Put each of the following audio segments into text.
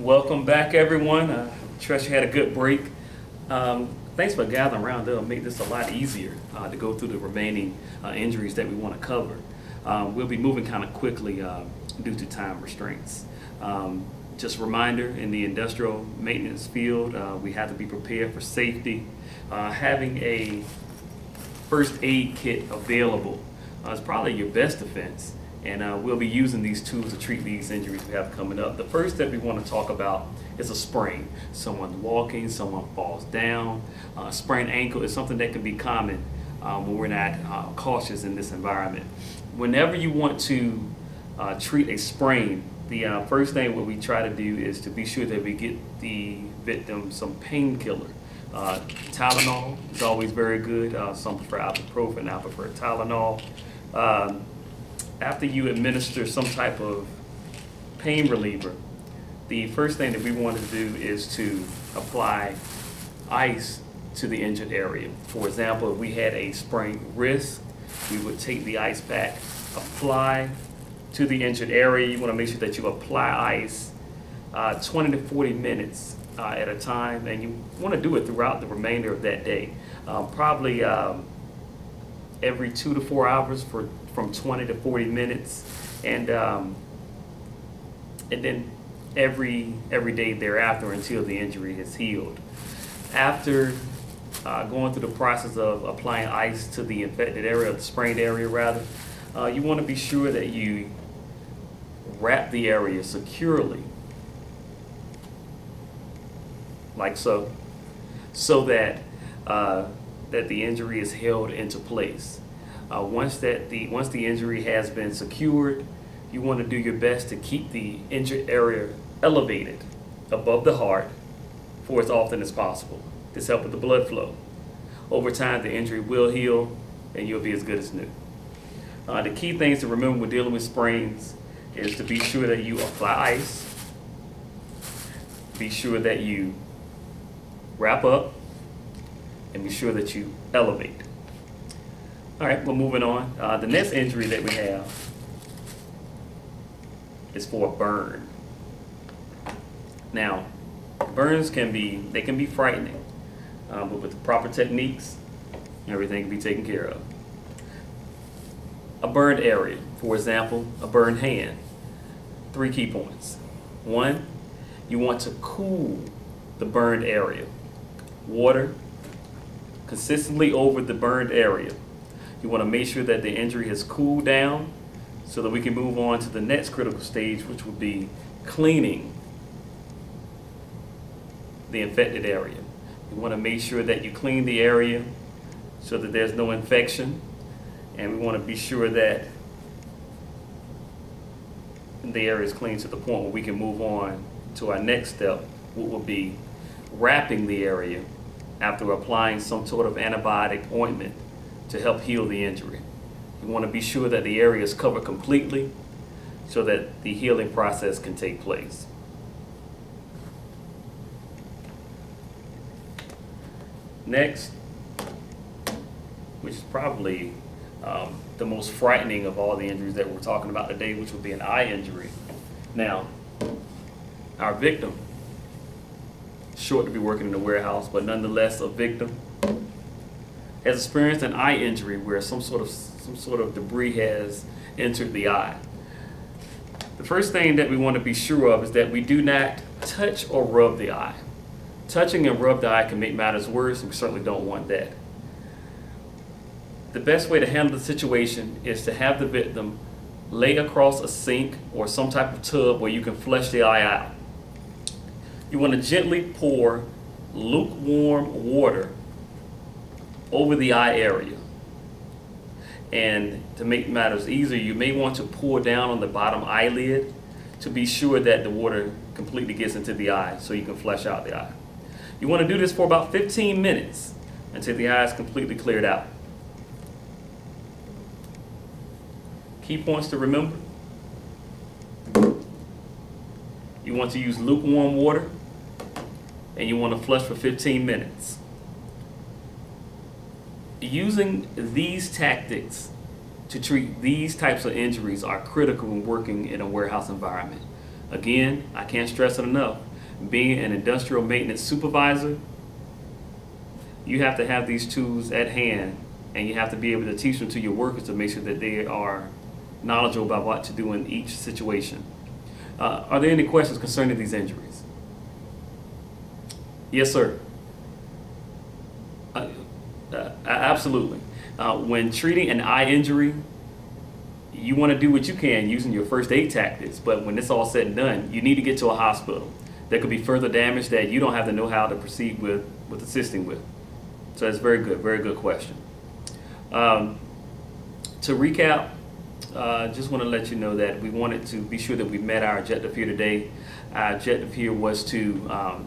Welcome back, everyone. Trust you had a good break. Thanks for gathering around. That'll make this a lot easier to go through the remaining injuries that we want to cover. We'll be moving kind of quickly due to time restraints. Just a reminder, in the industrial maintenance field, we have to be prepared for safety. Having a first aid kit available is probably your best defense. And we'll be using these tools to treat these injuries we have coming up. The first that we want to talk about is a sprain. Someone's walking, someone falls down. Sprained ankle is something that can be common when we're not cautious in this environment. Whenever you want to treat a sprain, the first thing what we try to do is to be sure that we get the victim some painkiller. Tylenol is always very good. Some prefer ibuprofen, I prefer Tylenol. After you administer some type of pain reliever, the first thing that we want to do is to apply ice to the injured area. For example, if we had a sprained wrist, we would take the ice pack, apply to the injured area. You want to make sure that you apply ice 20 to 40 minutes at a time, and you want to do it throughout the remainder of that day. Probably every 2 to 4 hours from 20 to 40 minutes, and then every day thereafter until the injury is healed. After going through the process of applying ice to the infected area, or the sprained area rather, you want to be sure that you wrap the area securely, like so that that the injury is held into place. Once the injury has been secured, you want to do your best to keep the injured area elevated above the heart for as often as possible. This helps with the blood flow. Over time, the injury will heal and you'll be as good as new. The key things to remember when dealing with sprains is to be sure that you apply ice, be sure that you wrap up, and be sure that you elevate. All right, we're moving on. The next injury that we have is for a burn. Now, burns can be frightening, but with the proper techniques, everything can be taken care of. A burned area, for example, a burned hand. 3 key points. 1, you want to cool the burned area. Water consistently over the burned area. You want to make sure that the injury has cooled down so that we can move on to the next critical stage, which would be cleaning the infected area. You want to make sure that you clean the area so that there's no infection, and we want to be sure that the area is clean to the point where we can move on to our next step, which will be wrapping the area after applying some sort of antibiotic ointment to help heal the injury. You want to be sure that the area is covered completely so that the healing process can take place. Next, which is probably the most frightening of all the injuries that we're talking about today, which would be an eye injury. Now, our victim, short to be working in a warehouse, but nonetheless a victim, has experienced an eye injury where some sort of debris has entered the eye. The first thing that we want to be sure of is that we do not touch or rub the eye. Touching and rub the eye can make matters worse, and we certainly don't want that. The best way to handle the situation is to have the victim lay across a sink or some type of tub where you can flush the eye out. You want to gently pour lukewarm water over the eye area. And to make matters easier, you may want to pour down on the bottom eyelid to be sure that the water completely gets into the eye so you can flush out the eye. You want to do this for about 15 minutes until the eye is completely cleared out. Key points to remember: you want to use lukewarm water and you want to flush for 15 minutes. Using these tactics to treat these types of injuries are critical when working in a warehouse environment. Again, I can't stress it enough. being an industrial maintenance supervisor, you have to have these tools at hand, and you have to be able to teach them to your workers to make sure that they are knowledgeable about what to do in each situation. Are there any questions concerning these injuries? Yes, sir. Absolutely. When treating an eye injury, you want to do what you can using your first aid tactics, but when it's all said and done, you need to get to a hospital. There could be further damage that you don't have the know-how to proceed with assisting with. So that's very good question. To recap, just want to let you know that we wanted to be sure that we met our objective here today. Our objective here was to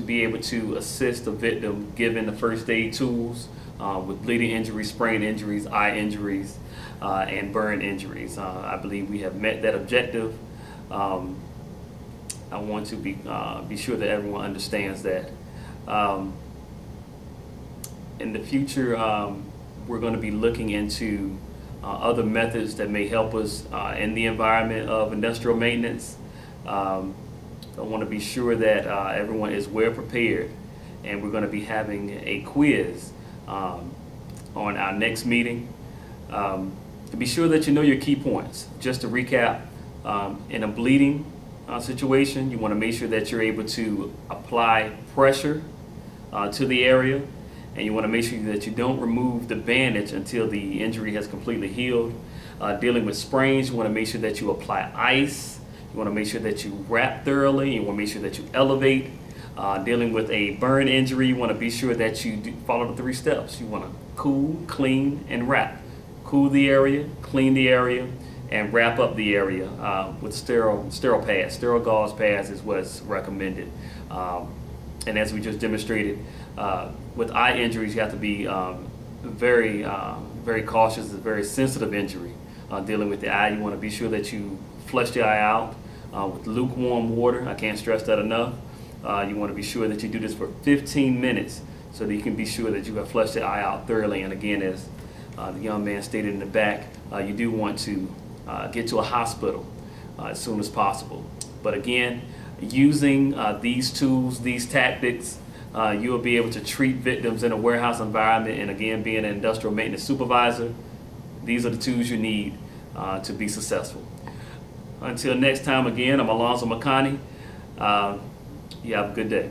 be able to assist the victim given the first aid tools with bleeding injuries, sprain injuries, eye injuries, and burn injuries. I believe we have met that objective. I want to be sure that everyone understands that. In the future, we're going to be looking into other methods that may help us in the environment of industrial maintenance. I want to be sure that everyone is well prepared, and we're going to be having a quiz on our next meeting. To be sure that you know your key points. Just to recap, in a bleeding situation, you want to make sure that you're able to apply pressure to the area, and you want to make sure that you don't remove the bandage until the injury has completely healed. Dealing with sprains, you want to make sure that you apply ice. You want to make sure that you wrap thoroughly. You want to make sure that you elevate. Dealing with a burn injury, you want to be sure that you follow the 3 steps. You want to cool, clean, and wrap. Cool the area, clean the area, and wrap up the area with sterile pads. Sterile gauze pads is what's recommended. And as we just demonstrated, with eye injuries, you have to be very cautious. It's a very sensitive injury. Dealing with the eye, you want to be sure that you flush the eye out with lukewarm water. I can't stress that enough. You want to be sure that you do this for 15 minutes so that you can be sure that you have flushed the eye out thoroughly. And again, as the young man stated in the back, you do want to get to a hospital as soon as possible. But again, using these tools, these tactics, you will be able to treat victims in a warehouse environment. And again, being an industrial maintenance supervisor, these are the tools you need to be successful. Until next time, again, I'm Alonzo. You have a good day.